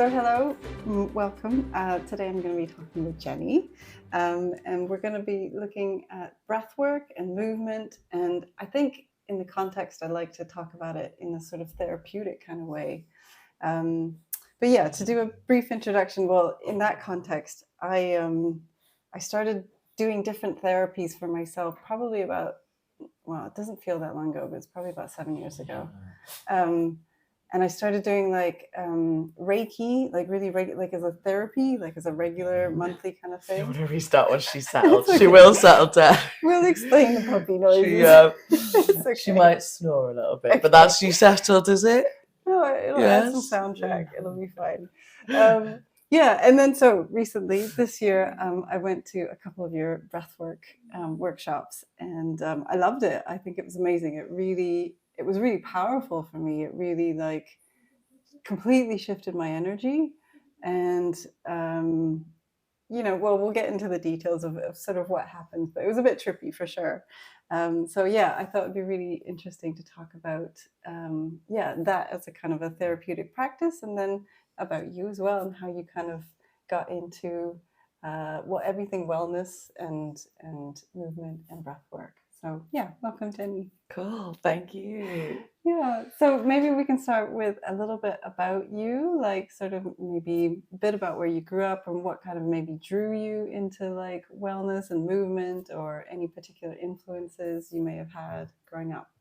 So hello, welcome. Today I'm going to be talking with Jenny, and we're going to be looking at breath work and movement. And I think in the context, I like to talk about it in a sort of therapeutic kind of way. But yeah, to do a brief introduction, well, in that context, I started doing different therapies for myself probably about, well, it doesn't feel that long ago, but it's probably about 7 years ago. And I started doing like Reiki, like really like as a therapy, like as a regular monthly kind of thing. You want to restart once she's settled. Okay. She will settle down. We'll explain the puppy noises. Okay. She might snore a little bit, okay. But that's you settled, is it? No, it'll add some soundtrack. It'll be fine. Yeah, and then so recently, this year, I went to a couple of your breathwork workshops, and I loved it. I think it was amazing. It was really powerful for me. It really like completely shifted my energy, and well, we'll get into the details of sort of what happens, but it was a bit trippy for sure. So yeah, I thought it'd be really interesting to talk about that as a kind of a therapeutic practice, and then about you as well, and how you kind of got into everything wellness and movement and breath work. So yeah, welcome, Jenny. Cool, thank you. Yeah, so maybe we can start with a little bit about you, like sort of maybe a bit about where you grew up and what kind of maybe drew you into like wellness and movement, or any particular influences you may have had growing up.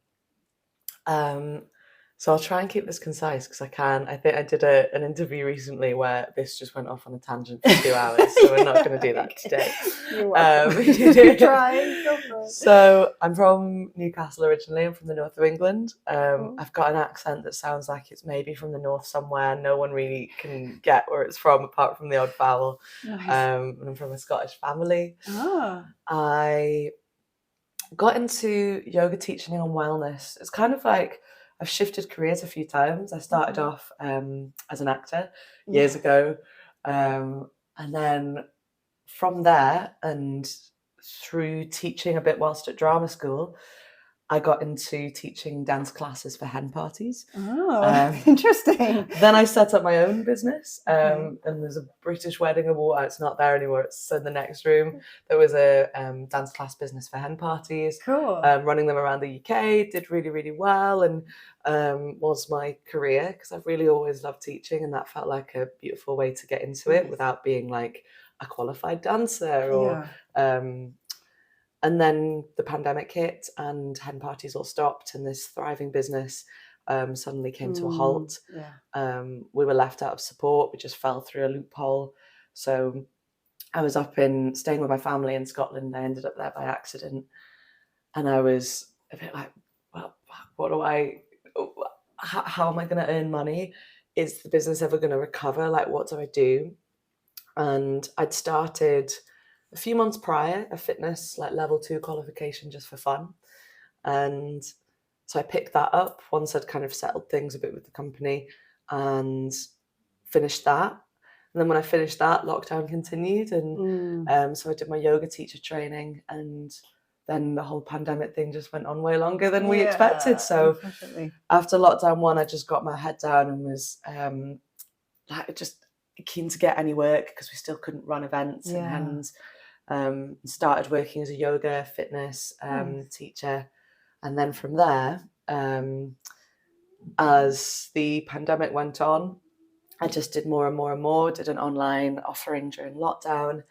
So I'll try and keep this concise because I can. I think I did an interview recently where this just went off on a tangent for 2 hours, so we're not going to do that today. You're welcome. You're trying. Go for it. So I'm from Newcastle originally. I'm from the north of England. I've got an accent that sounds like it's maybe from the north somewhere. No one really can get where it's from apart from the odd vowel. Nice. And I'm from a Scottish family. I got into yoga teaching and wellness. It's kind of like I've shifted careers a few times. I started off as an actor years ago. And then from there and through teaching a bit whilst at drama school, I got into teaching dance classes for hen parties. Interesting. Then I set up my own business, and there's a British wedding award. It's not there anymore. It's in the next room. There was a dance class business for hen parties. Cool. Running them around the UK, did really, really well, and was my career because I've really always loved teaching, and that felt like a beautiful way to get into it without being like a qualified dancer or. And then the pandemic hit and hen parties all stopped, and this thriving business suddenly came to a halt. We were left out of support. We just fell through a loophole. So I was staying with my family in Scotland. I ended up there by accident. And I was a bit like, well, how am I going to earn money? Is the business ever going to recover? Like, what do I do? And I'd started a few months prior a fitness like level 2 qualification just for fun, and so I picked that up once I'd kind of settled things a bit with the company and finished that. And then when I finished that, lockdown continued, and so I did my yoga teacher training, and then the whole pandemic thing just went on way longer than we expected. So after lockdown 1, I just got my head down and was just keen to get any work because we still couldn't run events, and started working as a yoga fitness teacher. And then from there, as the pandemic went on, I just did more and more and more, did an online offering during lockdown.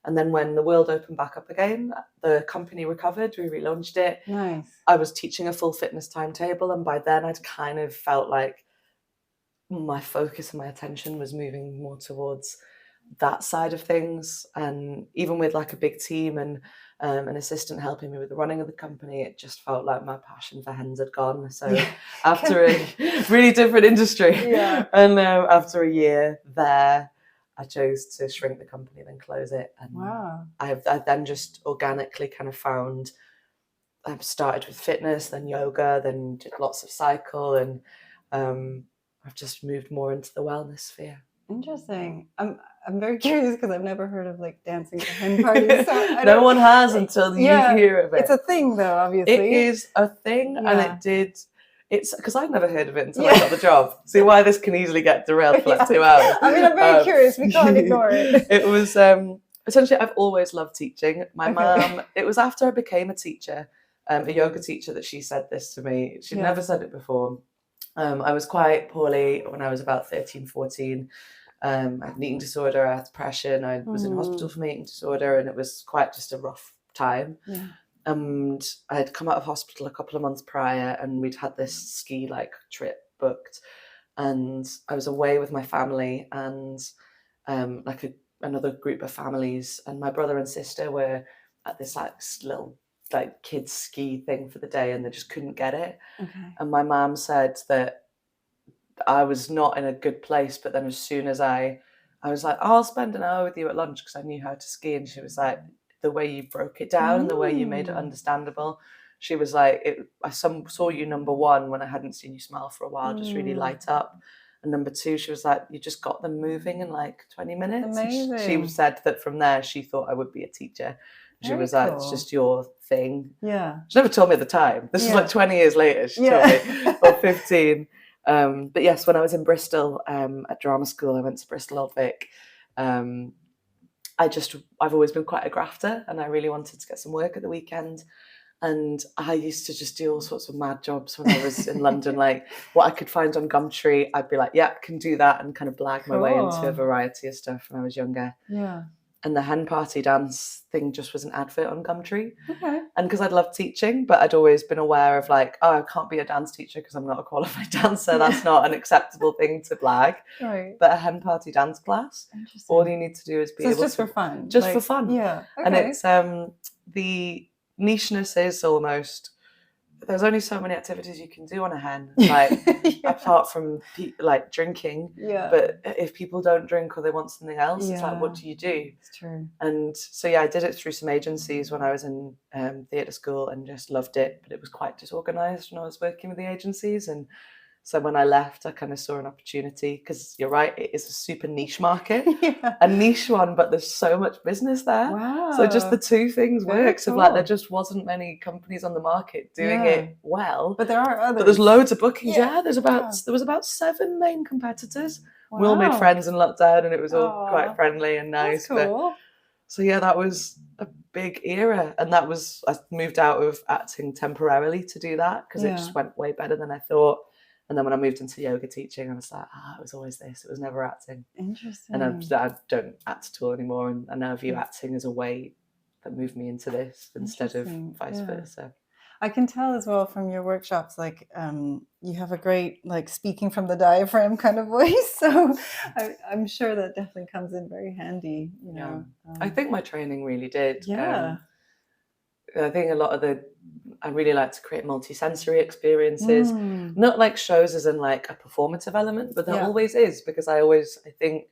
And then when the world opened back up again, the company recovered, we relaunched it. Nice. I was teaching a full fitness timetable, and by then I'd kind of felt like my focus and my attention was moving more towards that side of things. And even with like a big team and an assistant helping me with the running of the company, it just felt like my passion for hens had gone. So after a really different industry, and after a year there, I chose to shrink the company, then close it. And I then just organically kind of found, I started with fitness, then yoga, then did lots of cycle, and I've just moved more into the wellness sphere. Interesting. I'm very curious because I've never heard of like dancing for hen parties. So no one has until you hear of it. It's a thing though, obviously. It is a thing, and it did. It's because I'd never heard of it until I got the job. See why this can easily get derailed for like 2 hours. I mean, I'm very curious. We can't ignore it. It was essentially, I've always loved teaching. My mum, it was after I became a teacher, a yoga teacher, that she said this to me. She'd never said it before. I was quite poorly when I was about 13, 14. I had an eating disorder, I had depression, I was in hospital for my eating disorder, and it was quite just a rough time. Yeah. And I had come out of hospital a couple of months prior, and we'd had this ski like trip booked, and I was away with my family and like another group of families, and my brother and sister were at this like little like kids ski thing for the day, and they just couldn't get it. And my mum said that I was not in a good place, but then as soon as I was like, I'll spend an hour with you at lunch because I knew how to ski, and she was like, the way you broke it down and the way you made it understandable, she was like, I saw you, number one, when I hadn't seen you smile for a while, just really light up, and number two, she was like, you just got them moving in like 20 minutes. Amazing. She said that from there she thought I would be a teacher. She was like, it's just your thing. Yeah. She never told me at the time. This is like 20 years later she told me, or 15. But yes, when I was in Bristol at drama school, I went to Bristol Old Vic. I've always been quite a grafter, and I really wanted to get some work at the weekend. And I used to just do all sorts of mad jobs when I was in London, like what I could find on Gumtree. I'd be like, yeah, can do that, and kind of blag my way into a variety of stuff when I was younger. Yeah. And the hen party dance thing just was an advert on Gumtree. Okay. And because I'd loved teaching, but I'd always been aware of like, oh, I can't be a dance teacher because I'm not a qualified dancer. That's not an acceptable thing to blag. Right. But a hen party dance class, all you need to do is be able to... just for fun. Just like, for fun. Yeah. Okay. And it's the nicheness is almost... There's only so many activities you can do on a hen, like apart from like drinking. Yeah. But if people don't drink or they want something else, it's like, what do you do? It's true. And so I did it through some agencies when I was in theatre school, and just loved it. But it was quite disorganised when I was working with the agencies, and so when I left, I kind of saw an opportunity, because you're right, it is a super niche market, a niche one, but there's so much business there. Wow. So just the two things works. Cool. Of like, there just wasn't many companies on the market doing it well. But there are others. But there's loads of bookings. Yeah, there was about 7 main competitors. Wow. We all made friends in lockdown, and it was all quite friendly and nice. That's cool. So yeah, that was a big era, and I moved out of acting temporarily to do that, because it just went way better than I thought. And then when I moved into yoga teaching, I was like, it was always this. It was never acting. Interesting. And I don't act at all anymore. And I now view acting as a way that moved me into this instead of vice versa. I can tell as well from your workshops, like you have a great like speaking from the diaphragm kind of voice. So I'm sure that definitely comes in very handy. You know, I think my training really did. Yeah. I think I really like to create multi-sensory experiences, not like shows as in like a performative element, but there always is, because I think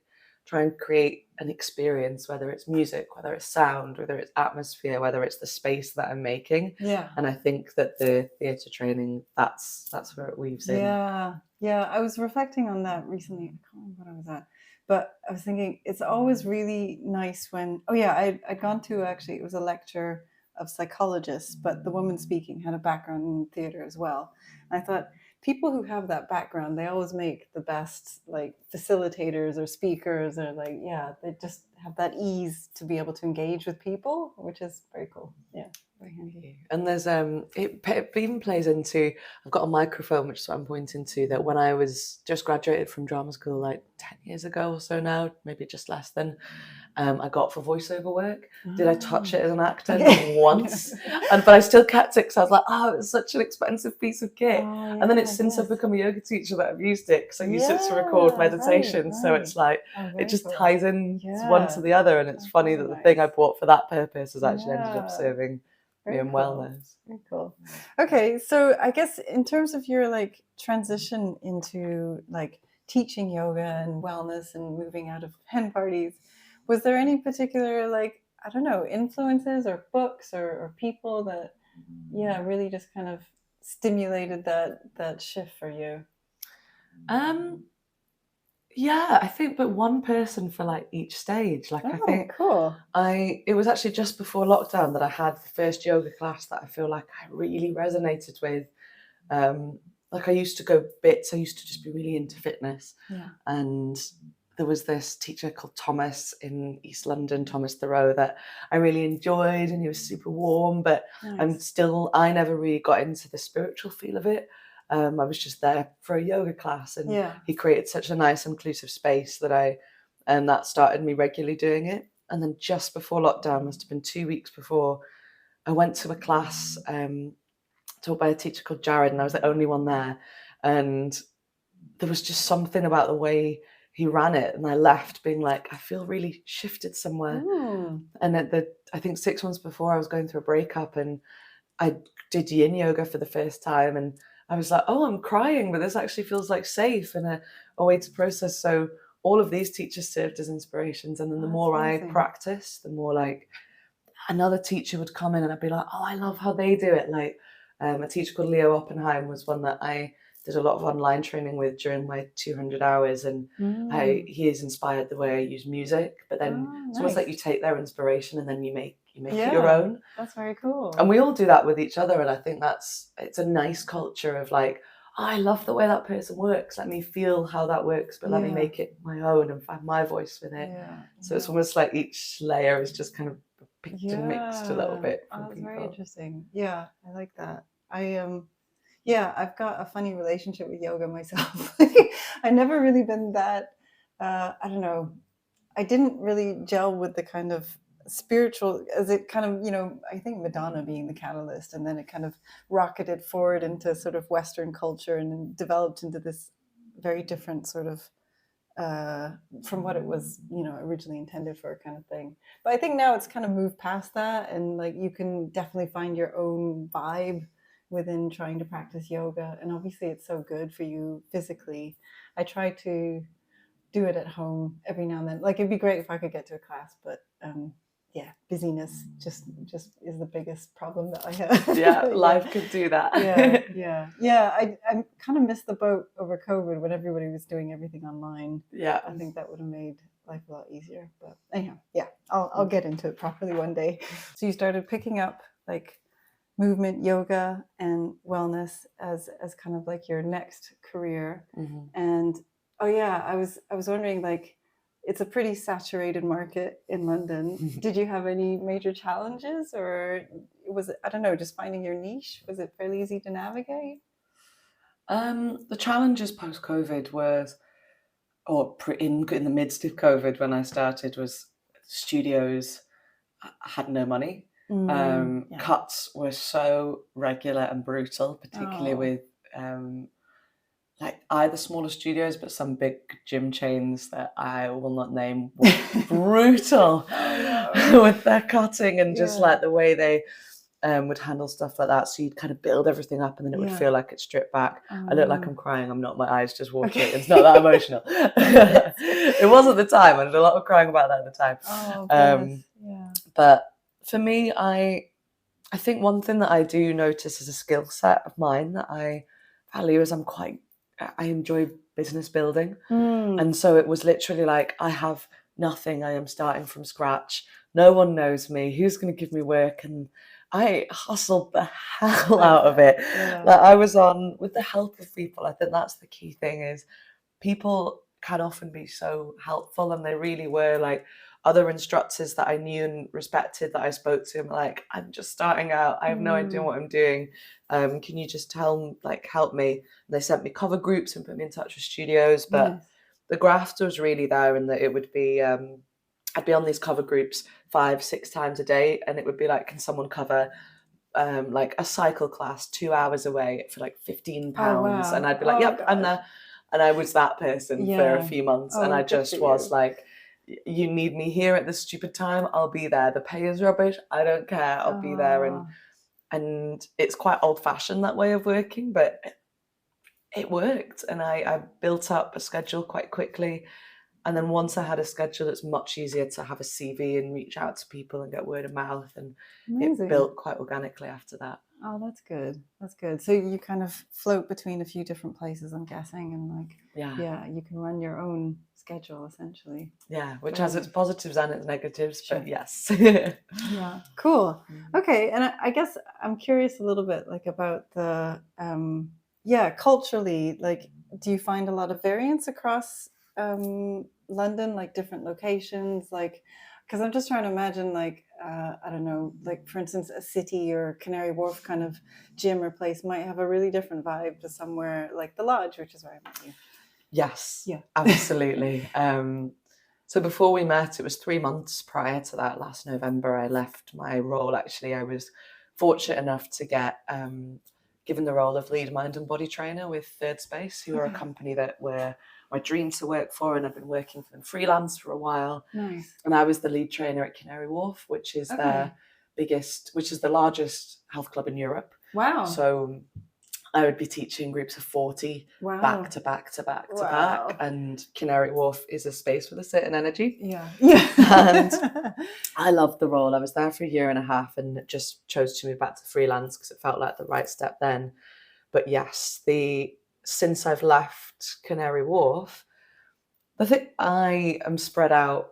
try and create an experience, whether it's music, whether it's sound, whether it's atmosphere, whether it's the space that I'm making. Yeah. And I think that the theatre training, that's where it weaves in. Yeah. Yeah. I was reflecting on that recently. I can't remember what I was at, but I was thinking it's always really nice when, I'd gone to, actually, it was a lecture of psychologists, but the woman speaking had a background in theatre as well. And I thought, people who have that background, they always make the best like facilitators or speakers, or like, they just have that ease to be able to engage with people, which is very cool. Yeah, very handy. And there's it even plays into, I've got a microphone, which is what I'm pointing to, that when I was just graduated from drama school like 10 years ago or so now, maybe just less than, I got for voiceover work. Did I touch it as an actor? Once. But I still kept it, because I was like, it's such an expensive piece of kit. And then it's since I've become a yoga teacher that I've used it, because I used it to record meditation. Right. So it's like, it just ties in one to the other. And it's funny that the thing I bought for that purpose has actually ended up serving me in wellness. Very cool. Okay, so I guess in terms of your like transition into like teaching yoga and wellness and moving out of hen parties, was there any particular, like, I don't know, influences or books or people that, really just kind of stimulated that shift for you? I think, but one person for like each stage. Like, I think cool. It was actually just before lockdown that I had the first yoga class that I feel like I really resonated with. like I used to go bits. I used to just be really into fitness. Yeah. And there was this teacher called Thomas in East London, Thomas Thoreau, that I really enjoyed, and he was super warm, but Nice. I never really got into the spiritual feel of it. I was just there for a yoga class, and Yeah. he created such a nice inclusive space that that started me regularly doing it. And then just before lockdown, must have been 2 weeks before, I went to a class taught by a teacher called Jared, and I was the only one there. And there was just something about the way he ran it, and I left being like, I feel really shifted somewhere. And I think 6 months before, I was going through a breakup, and I did yin yoga for the first time, and I was like, oh, I'm crying, but this actually feels like safe and a way to process. So all of these teachers served as inspirations, and then the more I practiced, the more like another teacher would come in, and I'd be like, oh, I love how they do it. Like a teacher called Leo Oppenheim was one that I did a lot of online training with during my 200 hours, and he has inspired the way I use music. But then it's almost like you take their inspiration and then you make it your own. That's very cool. And we all do that with each other, and I think it's a nice culture of like, oh, I love the way that person works, let me feel how that works, but let me make it my own and find my voice with it. So it's almost like each layer is just kind of picked and mixed a little bit from that's people. very interesting. I like that. I've got a funny relationship with yoga myself. I've never really been that, I don't know, I didn't really gel with the kind of spiritual, as it kind of, I think Madonna being the catalyst, and then it kind of rocketed forward into sort of Western culture and then developed into this very different sort of, from what it was, originally intended for, kind of thing. But I think now it's kind of moved past that, and like you can definitely find your own vibe within trying to practice yoga. And obviously it's so good for you physically. I try to do it at home every now and then. Like it'd be great if I could get to a class, but busyness just is the biggest problem that I have. Life could do that. I kind of missed the boat over COVID when everybody was doing everything online. I think that would have made life a lot easier. But anyhow, I'll get into it properly one day. So you started picking up like movement, yoga, and wellness as kind of like your next career. And I was wondering, like, it's a pretty saturated market in London. Did you have any major challenges, or was it, I don't know, just finding your niche? Was it fairly easy to navigate? The challenges post-COVID was, in the midst of COVID when I started, was studios had no money. Cuts were so regular and brutal, particularly with like either smaller studios, but some big gym chains that I will not name were brutal with their cutting and just like the way they would handle stuff like that. So you'd kind of build everything up and then it would feel like it's stripped back. I look like I'm crying. I'm not. My eyes just water. It's not that emotional. It was at the time. I did a lot of crying about that at the time. But for me, I think one thing that I do notice is a skill set of mine that I value is I enjoy business building. And so it was literally like, I have nothing. I am starting from scratch. No one knows me. Who's going to give me work? And I hustled the hell out of it. Like I was on with the help of people. I think that's the key thing is people can often be so helpful, and they really were. Like other instructors that I knew and respected that I spoke to, I'm like, I'm just starting out. I have no idea what I'm doing. Can you just help me? And they sent me cover groups and put me in touch with studios. But the graft was really there, in that it would be, I'd be on these cover groups 5-6 times a day, and it would be like, can someone cover like a cycle class 2 hours away for like £15? And I'd be like, yep, I'm there. And I was that person for a few months, and I just was like, you need me here at this stupid time, I'll be there. The pay is rubbish, I don't care, I'll be there. And it's quite old-fashioned, that way of working, but it worked. And I built up a schedule quite quickly. And then once I had a schedule, it's much easier to have a CV and reach out to people and get word of mouth. And it built quite organically after that. Oh, that's good. That's good. So you kind of float between a few different places, I'm guessing, and like, you can run your own schedule essentially. Yeah, which has its positives and its negatives, but yes. Yeah, cool. Okay, and I guess I'm curious a little bit like about the yeah, culturally, like, do you find a lot of variance across London, like different locations? Like, because I'm just trying to imagine, like, I don't know, like for instance, a city or Canary Wharf kind of gym or place might have a really different vibe to somewhere like the Lodge, which is where I met you. Yes, Yeah. absolutely. So before we met, it was 3 months prior to that. Last November, I left my role. Actually, I was fortunate enough to get given the role of lead mind and body trainer with Third Space, who are a Okay. company that were my dream to work for, and I've been working for them freelance for a while. Nice. And I was the lead trainer at Canary Wharf, which is Okay. which is the largest health club in Europe. Wow. So I would be teaching groups of 40 Wow. back to back to back to Wow. back. And Canary Wharf is a space with a certain energy. Yeah. Yeah. And I loved the role. I was there for a year and a half and just chose to move back to freelance because it felt like the right step then. But yes, since I've left Canary Wharf, I think I am spread out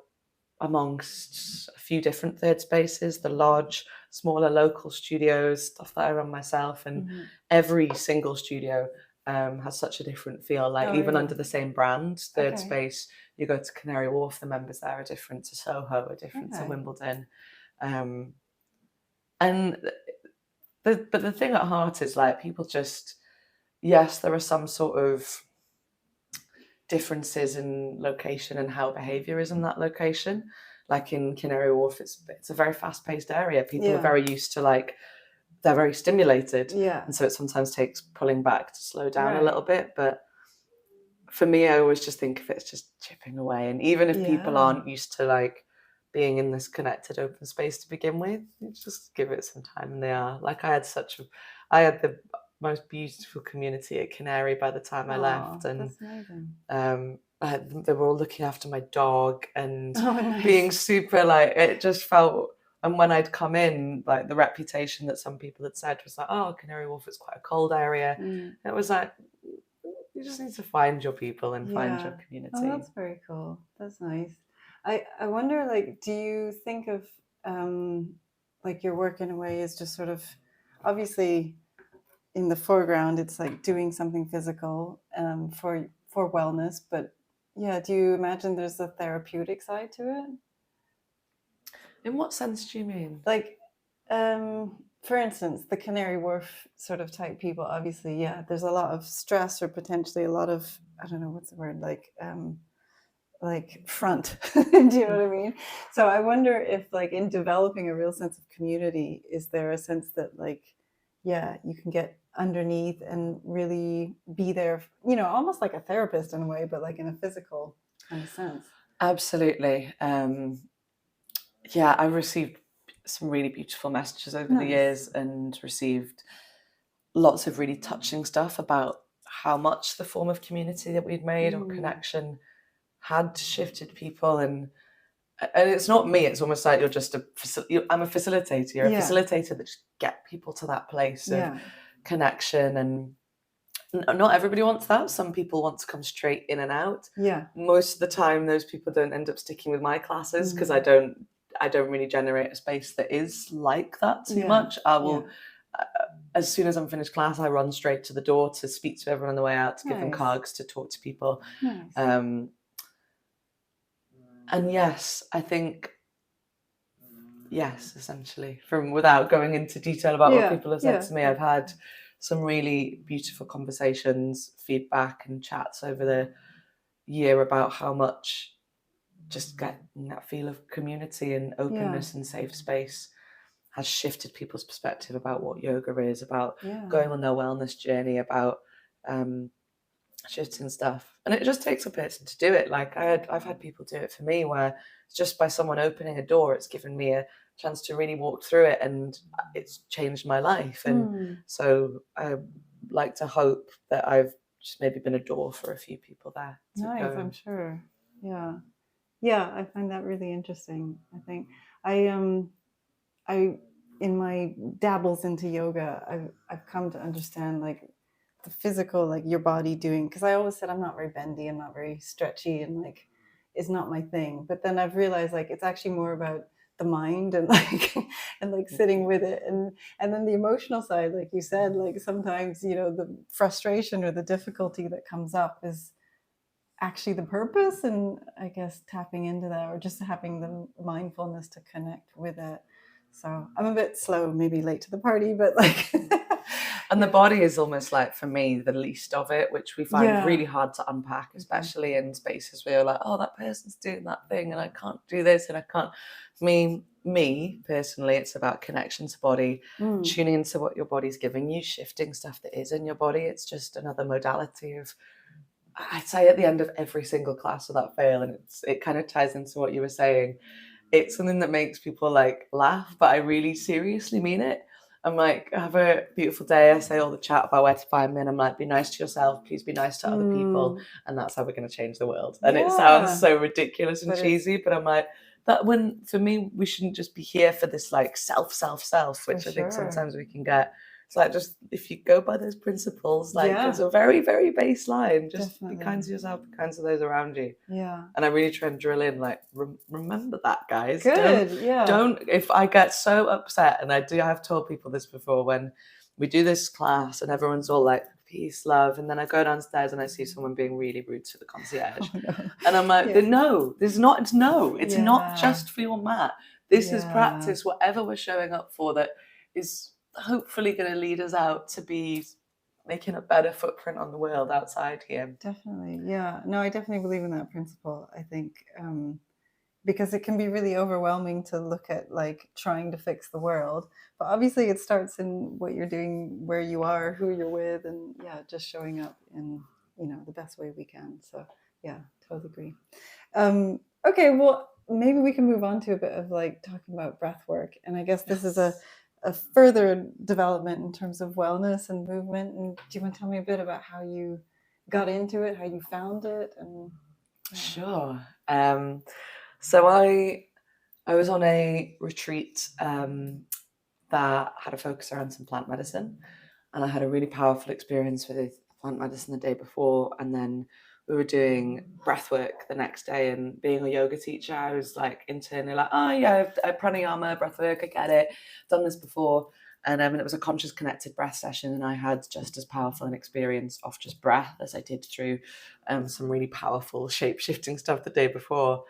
amongst a few different Third Spaces, the Lodge, smaller local studios, stuff that I run myself, and every single studio has such a different feel. Like even under the same brand, Third Space, you go to Canary Wharf, the members there are different to Soho, are different to Wimbledon, and but the thing at heart is like people just, yes, there are some sort of differences in location and how behaviour is in that location. Like in Canary Wharf, it's a very fast-paced area. People are very used to, like, they're very stimulated. Yeah. And so it sometimes takes pulling back to slow down a little bit. But for me, I always just think of it as just chipping away. And even if people aren't used to, like, being in this connected open space to begin with, you just give it some time and they are. Like I had the most beautiful community at Canary by the time I left. And that's amazing. they were all looking after my dog and being super, like, it just felt, and when I'd come in, like the reputation that some people had said was like, oh, Canary Wharf is quite a cold area. It was like, you just need to find your people and find your community. Oh, that's very cool. That's nice. I wonder, like, do you think of like your work in a way is just sort of, obviously in the foreground it's like doing something physical for wellness, but yeah, do you imagine there's a therapeutic side to it? In what sense do you mean? Like, for instance, the Canary Wharf sort of type people, obviously, yeah, there's a lot of stress or potentially a lot of, I don't know, what's the word, like front. Do you know what I mean? So I wonder if, like, in developing a real sense of community, is there a sense that, like, yeah, you can get underneath and really be there, you know, almost like a therapist in a way, but like in a physical kind of sense. Absolutely. Yeah, I've received some really beautiful messages over the years and received lots of really touching stuff about how much the form of community that we'd made or connection had shifted people. And it's not me, it's almost like I'm a facilitator. You're a facilitator that just get people to that place of connection. And not everybody wants that. Some people want to come straight in and out. Most of the time those people don't end up sticking with my classes because I don't really generate a space that is like that too much. I will as soon as I'm finished class, I run straight to the door to speak to everyone on the way out, to give them cards, to talk to people. And yes, I think, yes, essentially, from without going into detail about what people have said to me, I've had some really beautiful conversations, feedback and chats over the year about how much just getting that feel of community and openness and safe space has shifted people's perspective about what yoga is, about going on their wellness journey, about shifting stuff. And it just takes a person to do it. Like I've had people do it for me, where just by someone opening a door, it's given me a chance to really walk through it, and it's changed my life. And so I like to hope that I've just maybe been a door for a few people there. I'm sure. Yeah, I find that really interesting. I think I in my dabbles into yoga, I've come to understand, like, the physical, like your body doing, because I always said I'm not very bendy, I'm not very stretchy, and like it's not my thing. But then I've realized, like, it's actually more about the mind and like and like sitting with it, and then the emotional side, like you said, like sometimes, you know, the frustration or the difficulty that comes up is actually the purpose, and I guess tapping into that or just having the mindfulness to connect with it. So I'm a bit slow, maybe late to the party, but like and the body is almost like, for me, the least of it, which we find really hard to unpack, especially in spaces where you're like, oh, that person's doing that thing and I can't do this and I can't. Me personally, it's about connection to body, tuning into what your body's giving you, shifting stuff that is in your body. It's just another modality of, I'd say at the end of every single class without fail, and it kind of ties into what you were saying. It's something that makes people like laugh, but I really seriously mean it. I'm like, have a beautiful day. I say all the chat about where to find me, and I'm like, be nice to yourself, please be nice to other people, and that's how we're going to change the world. And it sounds so ridiculous and cheesy, but I'm like, that when, for me, we shouldn't just be here for this like self, which I think sometimes we can get. It's like, just if you go by those principles, like it's a very, very baseline. Just be kind to yourself, be kind to those around you. Yeah. And I really try and drill in, like, remember that, guys. Good. Don't, if I get so upset, and I've told people this before, when we do this class and everyone's all like, peace, love, and then I go downstairs and I see someone being really rude to the concierge. And I'm like, no, it's not just for your mat. This is practice, whatever we're showing up for, that is hopefully going to lead us out to be making a better footprint on the world outside here. Definitely. Yeah. No, I definitely believe in that principle. I think because it can be really overwhelming to look at like trying to fix the world. But obviously it starts in what you're doing, where you are, who you're with, and just showing up in, you know, the best way we can. So yeah, totally agree. Okay, well, maybe we can move on to a bit of like talking about breath work. And I guess this is a further development in terms of wellness and movement. And do you want to tell me a bit about how you got into it, how you found it? And Sure. So I was on a retreat that had a focus around some plant medicine, and I had a really powerful experience with plant medicine the day before, and then we were doing breath work the next day. And being a yoga teacher, I was like internally like, oh yeah, pranayama, breath work, I get it, done this before. And it was a conscious connected breath session, and I had just as powerful an experience of just breath as I did through some really powerful shape-shifting stuff the day before.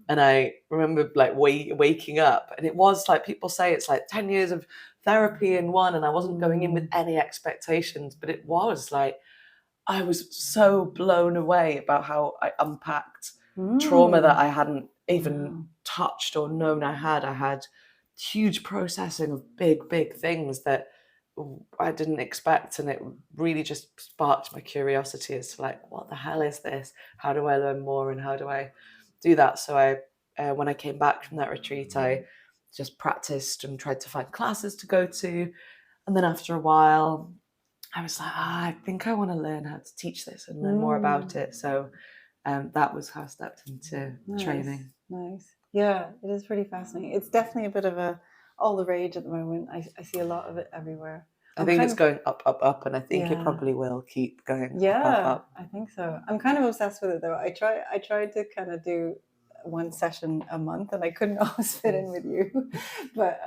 And I remember like waking up, and it was like, people say it's like 10 years of therapy in one, and I wasn't going in with any expectations, but it was like, I was so blown away about how I unpacked trauma that I hadn't even touched or known I had. I had huge processing of big things that I didn't expect, and it really just sparked my curiosity as to like, what the hell is this? How do I learn more, and how do I do that? So I, when I came back from that retreat, I just practiced and tried to find classes to go to, and then after a while, I was like, I think I want to learn how to teach this and learn more about it. So that was how I stepped into training. Nice. Yeah, it is pretty fascinating. It's definitely a bit of all the rage at the moment. I see a lot of it everywhere. I think it's going up, and I think it probably will keep going up. I think so. I'm kind of obsessed with it though. I tried to kind of do one session a month, and I couldn't always fit in with you. But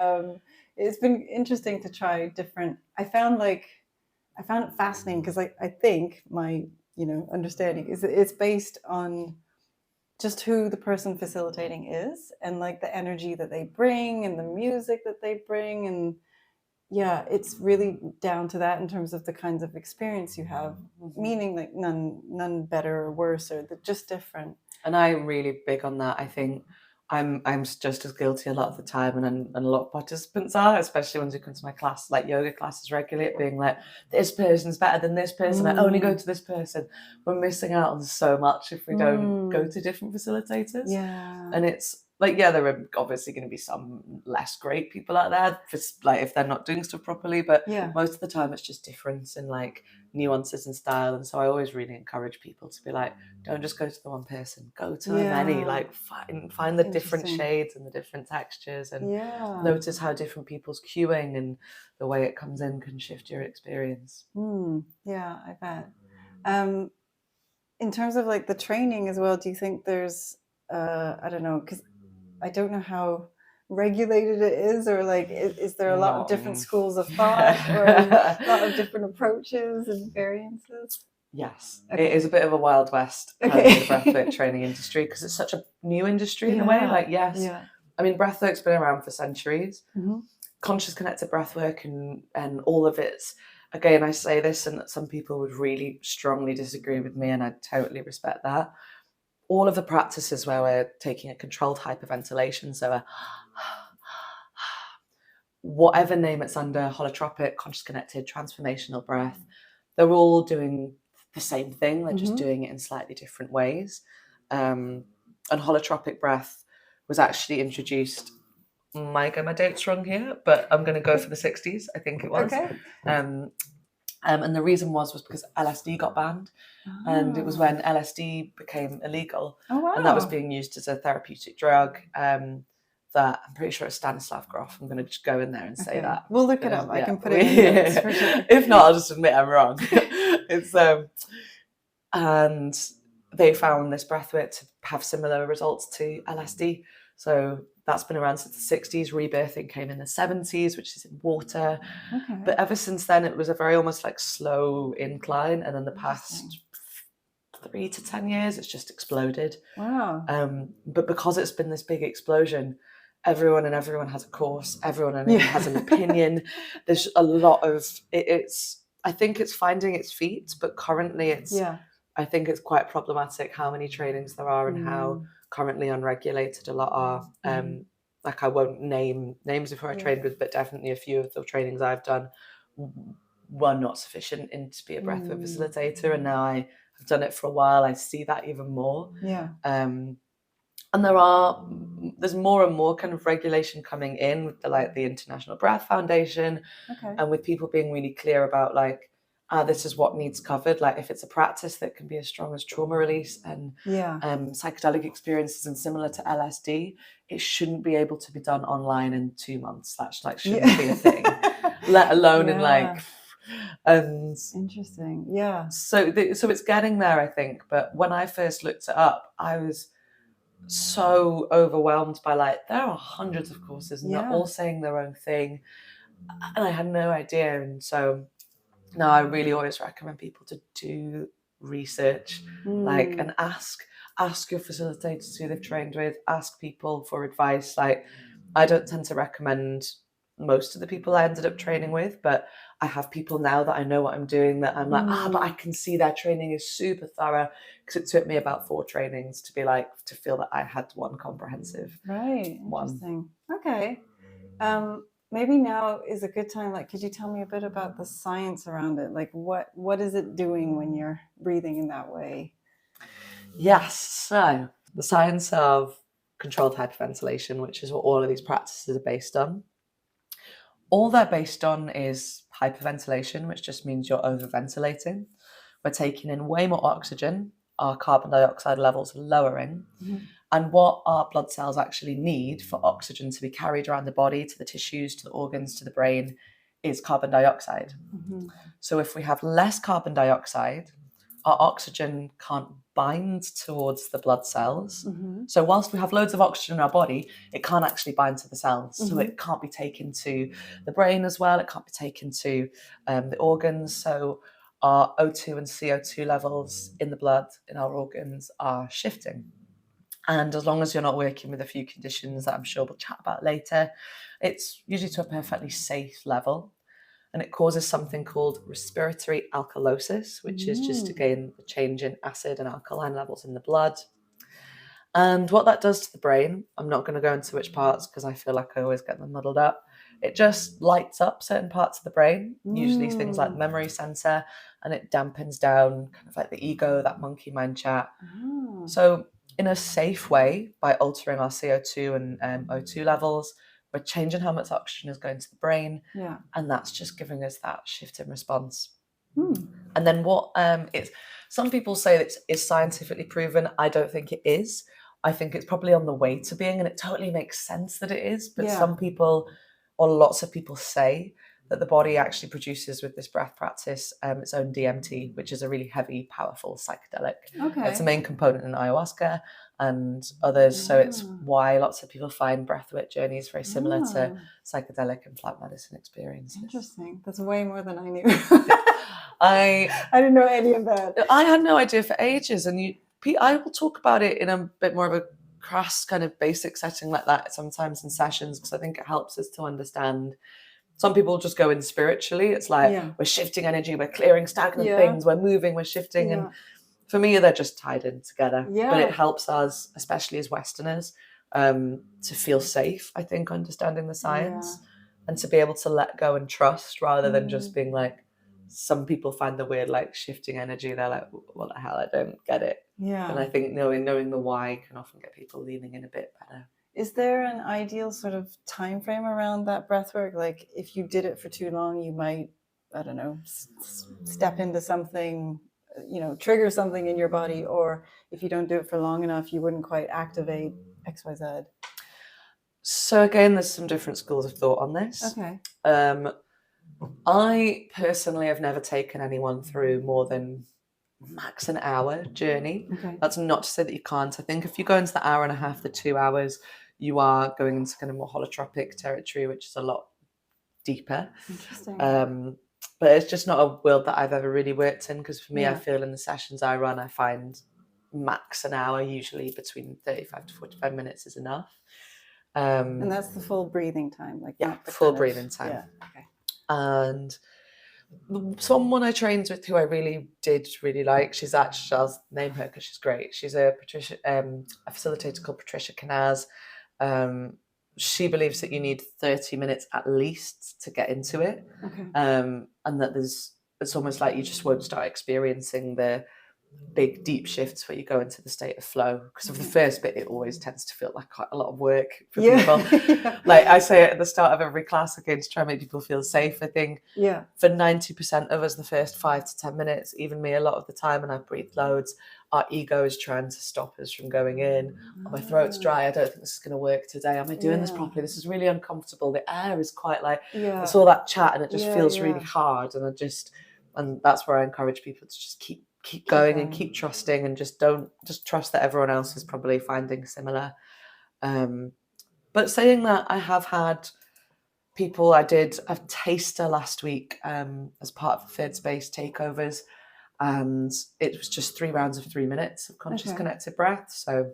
it's been interesting to try different. I found it fascinating because I think my understanding is that it's based on just who the person facilitating is, and like the energy that they bring and the music that they bring, and it's really down to that in terms of the kinds of experience you have, meaning like none better or worse, or just different. And I'm really big on that. I think I'm just as guilty a lot of the time, and a lot of participants are, especially ones who come to my class, like yoga classes regularly, being like, this person's better than this person, I only go to this person. We're missing out on so much if we don't go to different facilitators. And it's like, there are obviously going to be some less great people out there, like if they're not doing stuff properly, but most of the time it's just difference in like nuances and style. And so I always really encourage people to be like, don't just go to the one person, go to many, like find the different shades and the different textures, and notice how different people's cueing and the way it comes in can shift your experience. I bet. In terms of like the training as well, do you think there's I don't know, because I don't know how regulated it is, or like is there a lot of different schools of thought or a lot of different approaches and variances? Yes, Okay. it is a bit of a wild west, the breathwork training industry, because it's such a new industry in a way. Like, yes, I mean, breathwork's been around for centuries. Conscious connected breathwork and all of its, again, I say this and some people would really strongly disagree with me, and I totally respect that. All of the practices where we're taking a controlled hyperventilation, so whatever name it's under, holotropic, conscious connected, transformational breath, they're all doing the same thing. They're just doing it in slightly different ways. And holotropic breath was actually introduced, might get my dates wrong here, but I'm going to go for the 60s, I think it was. Okay. And the reason was because LSD got banned. And it was when LSD became illegal. Oh, wow. And that was being used as a therapeutic drug. That I'm pretty sure it's Stanislav Grof. I'm going to just go in there and say that. We'll look it up. I can put it in the notes for sure. If not, I'll just admit I'm wrong. It's and they found this breathwork to have similar results to LSD. So that's been around since the 60s. Rebirthing came in the 70s, which is in water. Okay. But ever since then, it was a very almost like slow incline. And in the past 3 to 10 years, it's just exploded. Wow. But because it's been this big explosion, everyone has a course, everyone has an opinion. There's a lot of I think it's finding its feet, but currently I think it's quite problematic how many trainings there are and how currently unregulated a lot are. Like I won't name names of who I trained with, but definitely a few of the trainings I've done were not sufficient to be a breathwork facilitator, and now I have done it for a while. I see that even more. And there's more and more kind of regulation coming in with the International Breath Foundation, and with people being really clear about this is what needs covered. Like if it's a practice that can be as strong as trauma release and psychedelic experiences and similar to LSD, it shouldn't be able to be done online in 2 months. That shouldn't be a thing, let alone in and interesting. So it's getting there, I think. But when I first looked it up, I was so overwhelmed by there are hundreds of courses and they're all saying their own thing, and I had no idea. And so now I really always recommend people to do research, and ask your facilitators who they've trained with, ask people for advice. I don't tend to recommend most of the people I ended up training with, but I have people now that I know what I'm doing that I'm but I can see their training is super thorough, because it took me about 4 trainings to be to feel that I had one comprehensive Interesting. Okay. Maybe now is a good time. Could you tell me a bit about the science around it? What is it doing when you're breathing in that way? Yes. So the science of controlled hyperventilation, which is what all of these practices are based on. All they're based on is hyperventilation, which just means you're overventilating. We're taking in way more oxygen. Our carbon dioxide levels are lowering. And what our blood cells actually need for oxygen to be carried around the body, to the tissues, to the organs, to the brain, is carbon dioxide. So if we have less carbon dioxide, our oxygen can't bind towards the blood cells. So whilst we have loads of oxygen in our body, it can't actually bind to the cells. So it can't be taken to the brain as well. It can't be taken to the organs. So our O2 and CO2 levels in the blood, in our organs, are shifting. And as long as you're not working with a few conditions that I'm sure we'll chat about later, it's usually to a perfectly safe level. And it causes something called respiratory alkylosis, which is just, again, the change in acid and alkaline levels in the blood. And what that does to the brain, I'm not going to go into which parts because I feel like I always get them muddled up. It just lights up certain parts of the brain, usually things like the memory center, and it dampens down kind of the ego, that monkey mind chat. So in a safe way, by altering our CO2 and O2 levels, we're changing how much oxygen is going to the brain, and that's just giving us that shift in response. And then what some people say that it's scientifically proven. I don't think it is. I think it's probably on the way to being, and it totally makes sense that it is. But some people, or lots of people, say that the body actually produces with this breath practice its own DMT, which is a really heavy, powerful psychedelic. Okay. It's a main component in ayahuasca and others. So it's why lots of people find breathwork journeys very similar to psychedelic and plant medicine experiences. Interesting. That's way more than I knew. I didn't know any of that. I had no idea for ages, and I will talk about it in a bit more of a crass kind of basic setting like that sometimes in sessions, because I think it helps us to understand. Some people just go in spiritually. It's like we're shifting energy, we're clearing stagnant things, we're moving, we're shifting. And for me, they're just tied in together. But it helps us, especially as Westerners, to feel safe, I think, understanding the science and to be able to let go and trust rather than just being like, some people find the weird like shifting energy. They're like, what the hell, I don't get it. And I think knowing the why can often get people leaning in a bit better. Is there an ideal sort of time frame around that breath work? Like if you did it for too long, you might, I don't know, step into something, trigger something in your body. Or if you don't do it for long enough, you wouldn't quite activate XYZ. So again, there's some different schools of thought on this. Okay. I personally have never taken anyone through more than max an hour journey. Okay. That's not to say that you can't. I think if you go into the hour and a half, the 2 hours, you are going into kind of more holotropic territory, which is a lot deeper. Interesting. But it's just not a world that I've ever really worked in, because for me, I feel in the sessions I run, I find max an hour, usually between 35 to 45 minutes is enough. And that's the full breathing time, like full breathing time. Yeah. Okay. And someone I trained with who I really like, she's actually, I'll name her because she's great. She's a facilitator called Patricia Canaz. She believes that you need 30 minutes at least to get into it. Okay. And that it's almost like you just won't start experiencing the big deep shifts where you go into the state of flow, because of the first bit it always tends to feel like quite a lot of work for people. Like I say at the start of every class, again, to try and make people feel safe. I think for 90% of us, the first 5 to 10 minutes, even me a lot of the time, and I breathe loads, our ego is trying to stop us from going in. My throat's dry, I don't think this is going to work today, am I doing this properly, this is really uncomfortable, the air is quite like it's all that chat and it just feels really hard, and that's where I encourage people to just keep going and keep trusting, and just trust that everyone else is probably finding similar. But saying that, I have had people, I did a taster last week as part of Third Space takeovers, and it was just 3 rounds of 3 minutes of conscious connected breath. So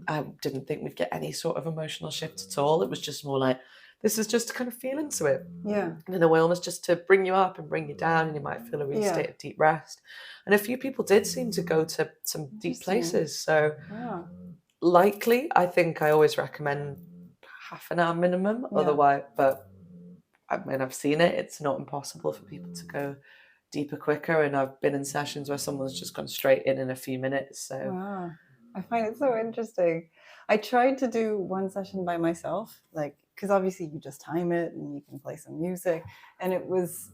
I didn't think we'd get any sort of emotional shift at all. It was just more like, this is just to kind of feel into it. And in a way, almost just to bring you up and bring you down, and you might feel a real state of deep rest. And a few people did seem to go to some deep places. So likely, I think I always recommend half an hour minimum. Otherwise, but I mean, I've seen it. It's not impossible for people to go deeper quicker. And I've been in sessions where someone's just gone straight in a few minutes. So I find it so interesting. I tried to do one session by myself, like, because obviously you just time it and you can play some music, and it was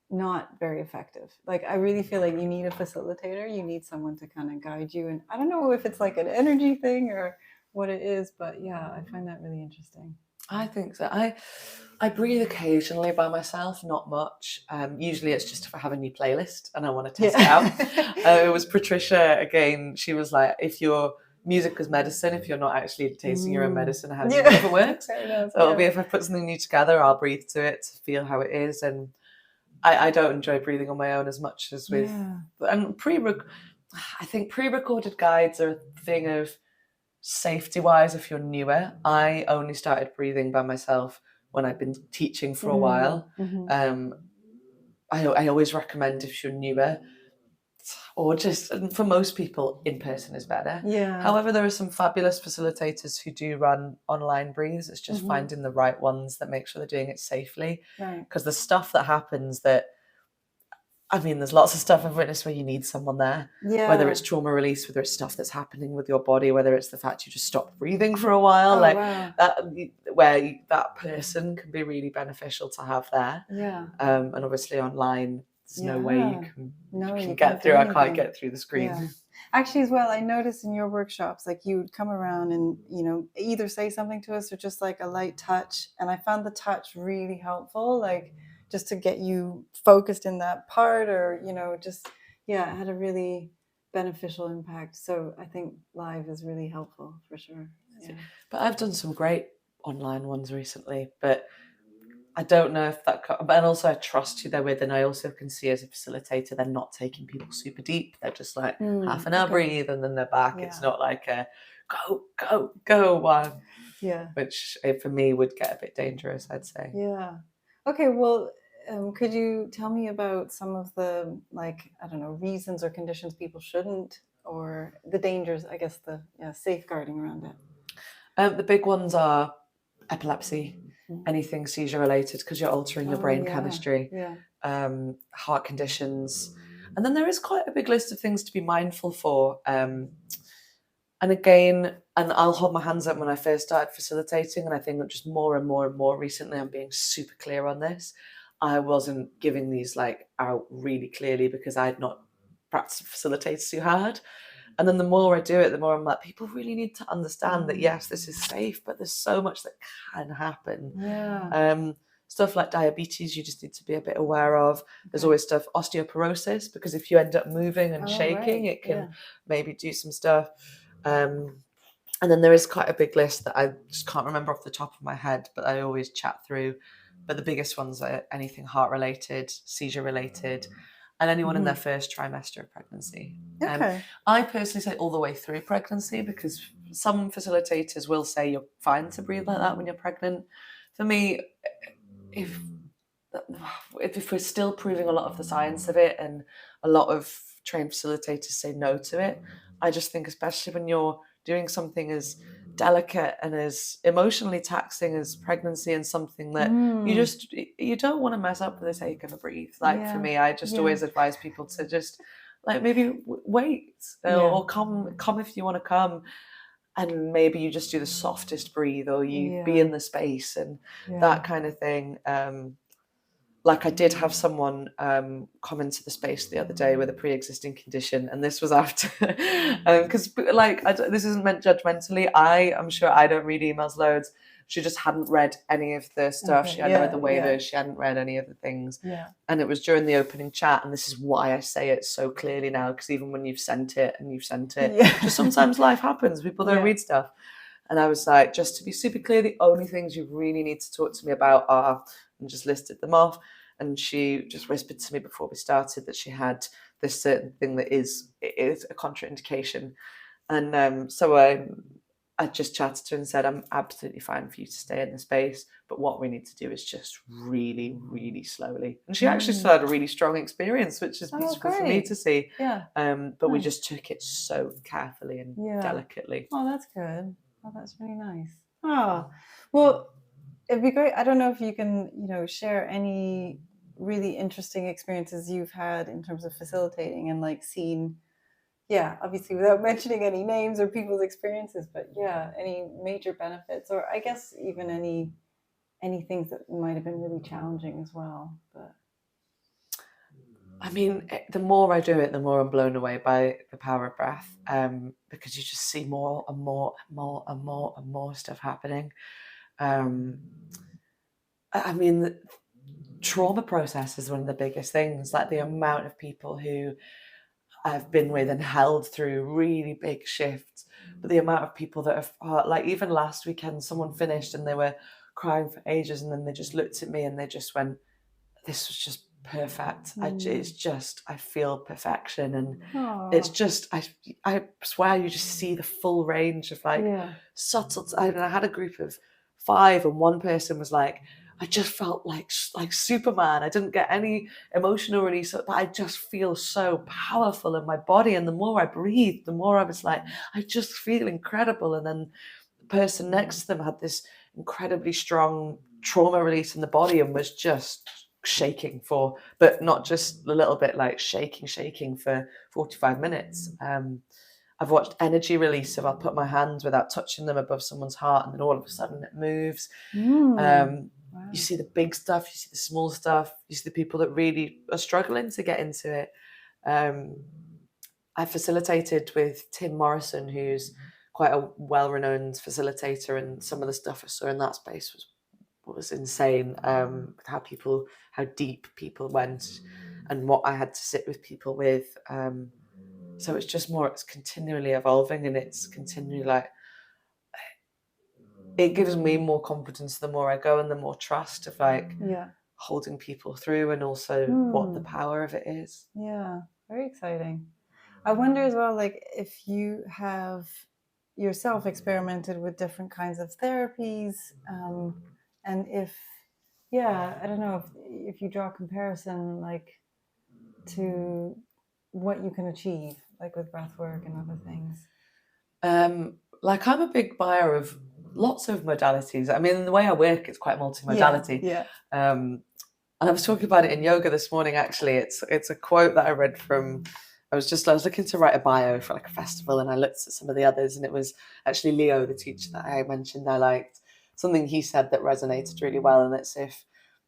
not very effective. Like, I really feel like you need a facilitator, you need someone to kind of guide you. And I don't know if it's like an energy thing or what it is, but I find that really interesting. I think so. I breathe occasionally by myself, not much. Usually it's just if I have a new playlist and I want to test it out. It was Patricia, again, she was like, if your music is medicine, if you're not actually tasting your own medicine, how do you know if it works? So it'll be, if I put something new together, I'll breathe to it to feel how it is. And I don't enjoy breathing on my own as much as with, and I think pre-recorded guides are a thing of safety wise. If you're newer, I only started breathing by myself when I've been teaching for a while. I always recommend, if you're newer, or just, for most people, in person is better. However, there are some fabulous facilitators who do run online breathes. It's just finding the right ones that make sure they're doing it safely. Because the stuff that happens that, I mean, there's lots of stuff I've witnessed where you need someone there, whether it's trauma release, whether it's stuff that's happening with your body, whether it's the fact you just stop breathing for a while, that, where that person can be really beneficial to have there. And obviously online, there's no way you can get through. I can't get through the screen. Actually, as well, I noticed in your workshops, like, you would come around and, either say something to us or just like a light touch. And I found the touch really helpful, like, just to get you focused in that part, or, you know, just, yeah, it had a really beneficial impact. So I think live is really helpful for sure. Yeah. But I've done some great online ones recently, but I don't know if that, but also I trust who they're with, and I also can see as a facilitator, they're not taking people super deep. They're just like half an hour breathe and then they're back. Yeah. It's not like a go one. Yeah. Which for me would get a bit dangerous, I'd say. Yeah. Okay. Well, could you tell me about some of the, like, I don't know, reasons or conditions people shouldn't, or the dangers, I guess, the safeguarding around it? The big ones are epilepsy, anything seizure related, because you're altering your brain chemistry, heart conditions. And then there is quite a big list of things to be mindful for. And again, and I'll hold my hands up when I first started facilitating, and I think just more and more and more recently, I'm being super clear on this. I wasn't giving these like out really clearly because I had not practiced facilitator too hard. And then the more I do it, the more I'm like, people really need to understand that, yes, this is safe, but there's so much that can happen. Yeah. Stuff like diabetes, you just need to be a bit aware of. There's always stuff, osteoporosis, because if you end up moving and shaking, it can maybe do some stuff. And then there is quite a big list that I just can't remember off the top of my head, but I always chat through. But the biggest ones are anything heart related, seizure related, and anyone in their first trimester of pregnancy. I personally say all the way through pregnancy, because some facilitators will say you're fine to breathe like that when you're pregnant. For me, if we're still proving a lot of the science of it, and a lot of trained facilitators say no to it, I just think, especially when you're doing something as delicate and as emotionally taxing as pregnancy, and something that you don't want to mess up for the sake of a breathe. Like for me, I just always advise people to just like maybe wait, or come if you want to come, and maybe you just do the softest breathe, or you be in the space and that kind of thing. Like I did have someone come into the space the other day with a pre-existing condition, and this was after, because this isn't meant judgmentally. I'm sure I don't read emails loads. She just hadn't read any of the stuff. She hadn't read the waivers. She hadn't read any of the things. And it was during the opening chat, and this is why I say it so clearly now, because even when you've sent it, just sometimes life happens. People don't read stuff. And I was like, just to be super clear, the only things you really need to talk to me about are, and just listed them off. And she just whispered to me before we started that she had this certain thing that is a contraindication. And so I just chatted to her and said, I'm absolutely fine for you to stay in the space, but what we need to do is just really, really slowly. And she actually still had a really strong experience, which is beautiful for me to see. But we just took it so carefully and delicately. Oh, that's good. Oh, that's really nice. Oh, well, it'd be great. I don't know if you can, share any really interesting experiences you've had in terms of facilitating and like seen, obviously without mentioning any names or people's experiences, but any major benefits, or I guess even any things that might have been really challenging as well. But I mean, the more I do it, the more I'm blown away by the power of breath, because you just see more and more and more and more and more stuff happening. I mean, the trauma process is one of the biggest things, like the amount of people who I've been with and held through really big shifts, but the amount of people that have, like even last weekend, someone finished and they were crying for ages, and then they just looked at me and they just went, this was just perfect. I feel perfection. And it's just, I swear you just see the full range of like subtle. I had a group of 5, and one person was like, I just felt like Superman. I didn't get any emotional release, but I just feel so powerful in my body. And the more I breathed, the more I was like, I just feel incredible. And then the person next to them had this incredibly strong trauma release in the body and was just shaking but not just a little bit, like shaking for 45 minutes. I've watched energy release, so I'll put my hands without touching them above someone's heart, and then all of a sudden it moves. You see the big stuff, you see the small stuff, you see the people that really are struggling to get into it. I facilitated with Tim Morrison, who's quite a well-renowned facilitator, and some of the stuff I saw in that space was was insane. How deep people went, and what I had to sit with people with. So it's continually evolving, and it's continually like, it gives me more confidence the more I go, and the more trust of like holding people through, and also what the power of it is. Yeah, very exciting. I wonder as well, like, if you have yourself experimented with different kinds of therapies, and if, I don't know, if you draw a comparison, like, to what you can achieve, like with breath work and other things. Like, I'm a big buyer of lots of modalities. I mean, the way I work, it's quite multimodality. And I was talking about it in yoga this morning, actually. It's a quote that I read from, I was looking to write a bio for like a festival, and I looked at some of the others, and it was actually Leo, the teacher that I mentioned I liked. Something he said that resonated really well, and it's, if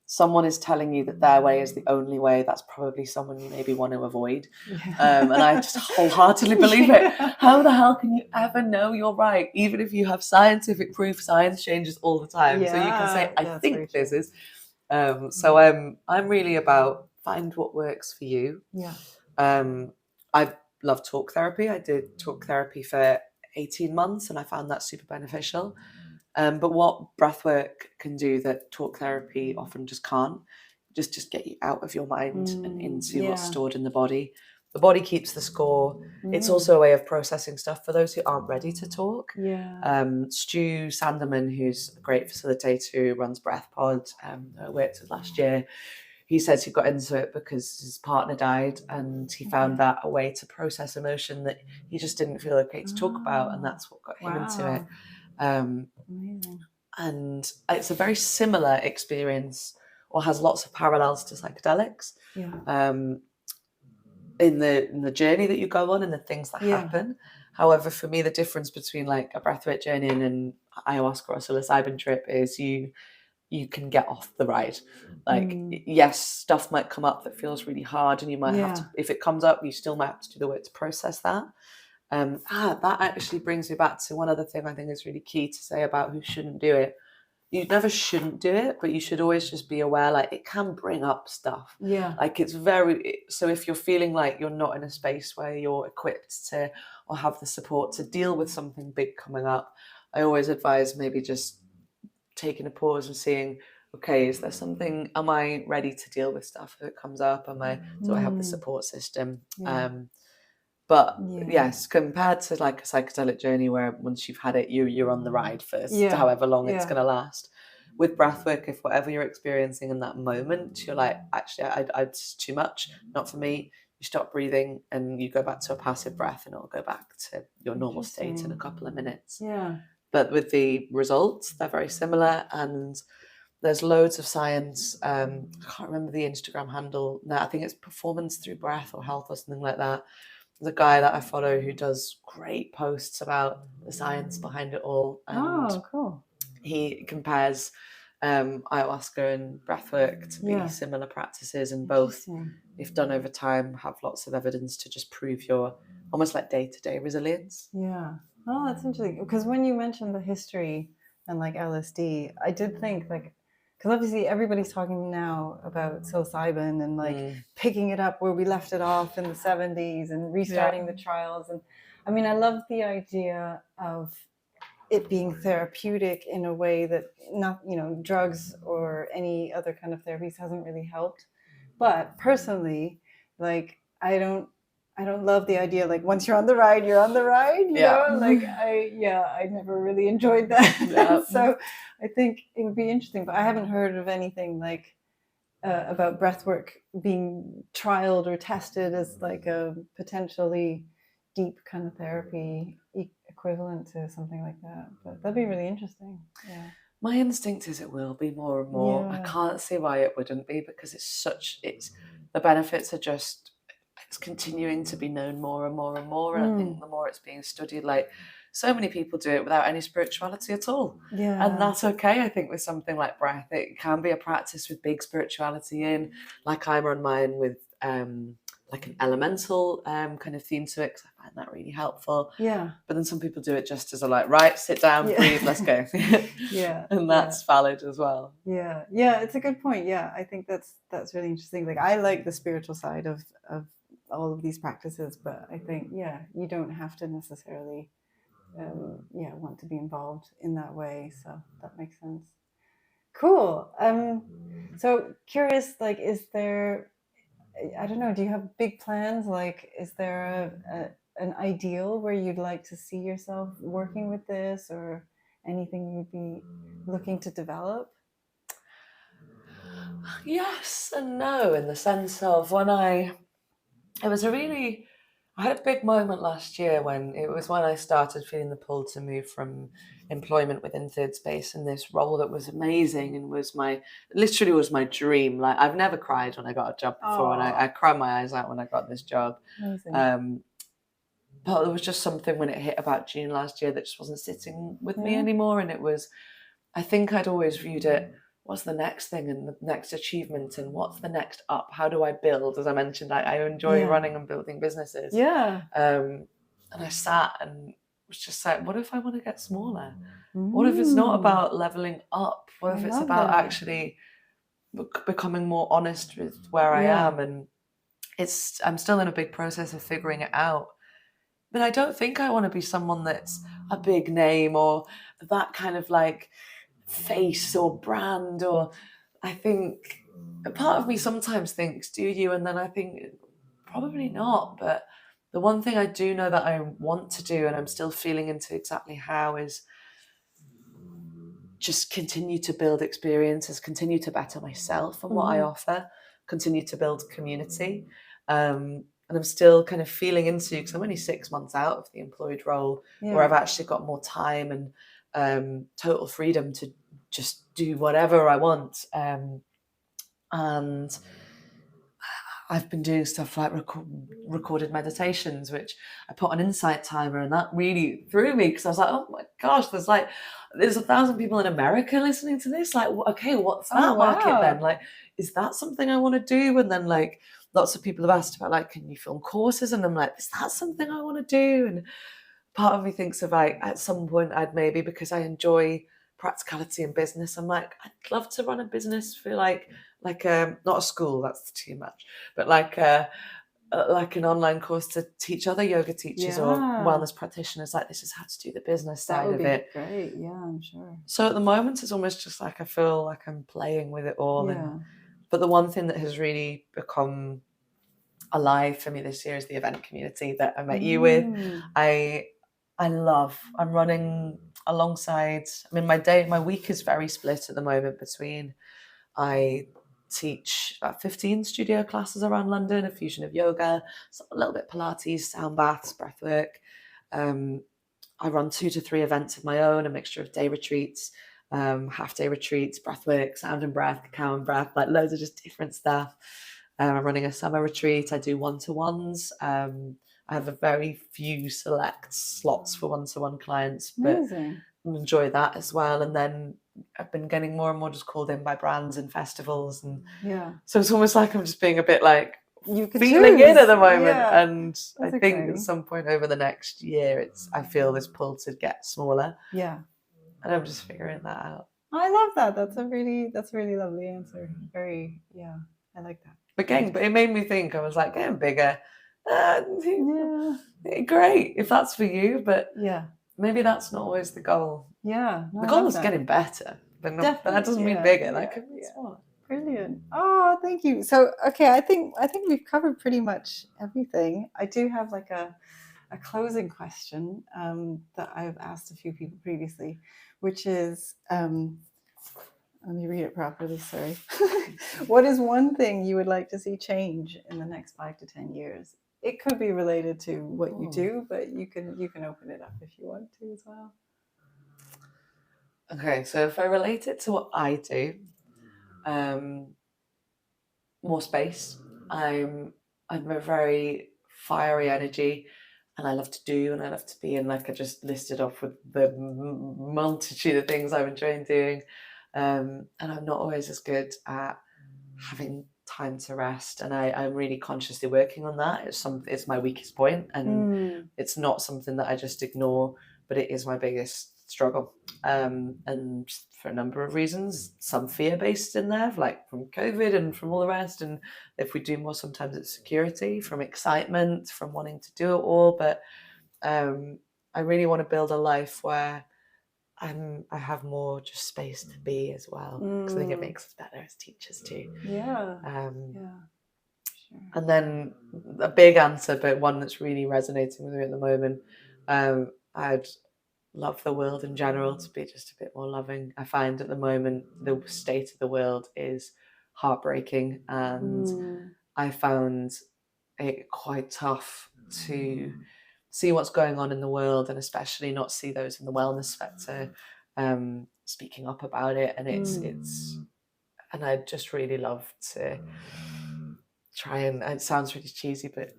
someone is telling you that their way is the only way, that's probably someone you maybe want to avoid. And I just wholeheartedly believe it. How the hell can you ever know you're right? Even if you have scientific proof, science changes all the time. So you can say, I think this is. So I'm really about find what works for you. I love talk therapy. I did talk therapy for 18 months, and I found that super beneficial. But what breathwork can do that talk therapy often just can't, just get you out of your mind and into what's stored in the body. The body keeps the score. It's also a way of processing stuff for those who aren't ready to talk. Stu Sanderman, who's a great facilitator who runs Breath Pod, I worked with last year, he says he got into it because his partner died, and he found that a way to process emotion that he just didn't feel okay to talk about, and that's what got him into it. And it's a very similar experience, or has lots of parallels to psychedelics. In the journey that you go on and the things that happen. However, for me, the difference between like a breathwork journey and an ayahuasca or psilocybin trip is you can get off the ride. Like, yes, stuff might come up that feels really hard, and you might have to, if it comes up, you still might have to do the work to process that. That actually brings me back to one other thing I think is really key to say about who shouldn't do it. You never shouldn't do it, but you should always just be aware, like, it can bring up stuff. Like, so if you're feeling like you're not in a space where you're equipped to, or have the support to deal with something big coming up, I always advise maybe just taking a pause and seeing, okay, is there something, am I ready to deal with stuff if it comes up? Do I have the support system? But yes, compared to like a psychedelic journey where once you've had it, you're on the ride first, however long it's going to last. With breathwork, if whatever you're experiencing in that moment, you're like, actually, it's too much, not for me. You stop breathing and you go back to a passive breath, and it'll go back to your normal state in a couple of minutes. But with the results, they're very similar, and there's loads of science. I can't remember the Instagram handle now. I think it's Performance Through Breath or Health or something like that. There's a guy that I follow who does great posts about the science behind it all. And cool. He compares ayahuasca and breathwork to be similar practices, and both, if done over time, have lots of evidence to just prove your almost like day-to-day resilience. Oh, that's interesting. Because when you mentioned the history and like LSD, I did think, like, because obviously everybody's talking now about psilocybin and like picking it up where we left it off in the 70s and restarting the trials. And I mean, I love the idea of it being therapeutic in a way that not, drugs or any other kind of therapies hasn't really helped. But personally, like, I don't love the idea, like, once you're on the ride, you're on the ride, you know? Like, I never really enjoyed that. So I think it would be interesting, but I haven't heard of anything like about breathwork being trialed or tested as like a potentially deep kind of therapy equivalent to something like that. But that'd be really interesting. My instinct is it will be more and more. I can't see why it wouldn't be, because the benefits are just, it's continuing to be known more and more and more. And I think the more it's being studied, like, so many people do it without any spirituality at all. And that's okay. I think with something like breath, it can be a practice with big spirituality in, like I run mine with like an elemental kind of theme to it, because I find that really helpful. Yeah. But then some people do it just as a like, right, sit down, breathe, let's go. Yeah. And that's valid as well. Yeah. Yeah. It's a good point. Yeah. I think that's really interesting. Like, I like the spiritual side of all of these practices, but I think, yeah, you don't have to necessarily, want to be involved in that way. So that makes sense. Cool. So curious, like, is there, I don't know, do you have big plans? Like, is there an ideal where you'd like to see yourself working with this, or anything you'd be looking to develop? Yes and no, in the sense of I had a big moment last year when I started feeling the pull to move from employment within third space in this role that was amazing and literally was my dream. Like, I've never cried when I got a job before, and I cried my eyes out when I got this job. Amazing. But there was just something when it hit about June last year that just wasn't sitting with me anymore. And I think I'd always viewed it, what's the next thing and the next achievement and what's the next up? How do I build? As I mentioned, I enjoy running and building businesses. Yeah. And I sat and was just like, what if I want to get smaller? What if it's not about leveling up? What if it's about actually becoming more honest with where I am? And I'm still in a big process of figuring it out. But I don't think I want to be someone that's a big name or that kind of like face or brand. Or I think a part of me sometimes thinks, do you? And then I think probably not. But the one thing I do know that I want to do, and I'm still feeling into exactly how, is just continue to build experiences, continue to better myself and what I offer, continue to build community. And I'm still kind of feeling into, because I'm only 6 months out of the employed role, where I've actually got more time and total freedom to just do whatever I want. And I've been doing stuff like recorded meditations, which I put on Insight Timer, and that really threw me, because I was like, oh my gosh, there's 1,000 people in America listening to this. Like, okay, what's that market then? Like, is that something I want to do? And then like lots of people have asked about, like, can you film courses? And I'm like, is that something I want to do? And part of me thinks of, like, at some point I'd maybe, because I enjoy practicality in business, I'm like, I'd love to run a business for like not a school, that's too much, but like an online course to teach other yoga teachers or wellness practitioners, like, this is how to do the business side of it. Great. Yeah, I'm sure. So at the moment it's almost just like I feel like I'm playing with it all. But the one thing that has really become alive for me this year is the event community that I met you with. I'm running alongside, my week is very split at the moment between, I teach about 15 studio classes around London, a fusion of yoga, a little bit Pilates, sound baths, breathwork. I run 2 to 3 events of my own, a mixture of day retreats, half-day retreats, breathwork, sound and breath, cacao and breath, like loads of just different stuff. I'm running a summer retreat. I do one-to-ones. I have a very few select slots for one-to-one clients, but I enjoy that as well. And then I've been getting more and more just called in by brands and festivals, and so it's almost like I'm just being a bit like feeling in at the moment. And I think at some point over the next year, I feel this pull to get smaller. And I'm just figuring that out. I love that. That's a really lovely answer. Very, I like that. But it made me think. I was like, getting bigger. Great if that's for you, but maybe that's not always the goal. The goal is getting better, but that doesn't mean bigger. That could be smaller. Brilliant. Oh, thank you. So, okay, I think we've covered pretty much everything. I do have like a closing question that I've asked a few people previously, which is, let me read it properly, sorry. What is one thing you would like to see change in the next 5 to 10 years? It could be related to what you do, but you can open it up if you want to as well. Okay, so if I relate it to what I do, more space. I'm a very fiery energy, and I love to do, and I love to be in, like I just listed off with the multitude of things I'm enjoying doing. And I'm not always as good at having time to rest, and I'm really consciously working on that. It's my weakest point, and it's not something that I just ignore, but it is my biggest struggle, and for a number of reasons, some fear-based in there, like from COVID and from all the rest, and if we do more, sometimes it's security, from excitement, from wanting to do it all, but I really want to build a life where I have more just space to be as well, because I think it makes us better as teachers too. Yeah. Sure. And then a big answer, but one that's really resonating with me at the moment, I'd love the world in general to be just a bit more loving. I find at the moment the state of the world is heartbreaking, and I found it quite tough to see what's going on in the world, and especially not see those in the wellness sector speaking up about it. And it's and I'd just really love to try, and it sounds really cheesy, but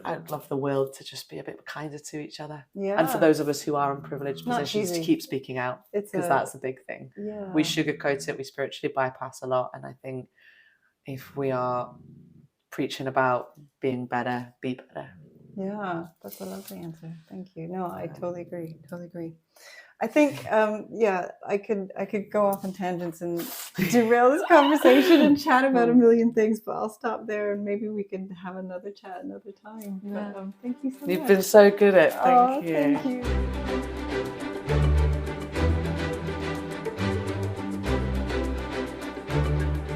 I'd love the world to just be a bit kinder to each other. Yeah. And for those of us who are in privileged positions, to keep speaking out, because that's a big thing. Yeah. We sugarcoat it, we spiritually bypass a lot, and I think if we are preaching about being better, be better. Yeah, that's a lovely answer. Thank you. No, I totally agree. I think, I could go off on tangents and derail this conversation and chat about a million things, but I'll stop there, and maybe we can have another chat another time. Yeah. But thank you so much. You've been so good at it. Thank you. Thank you.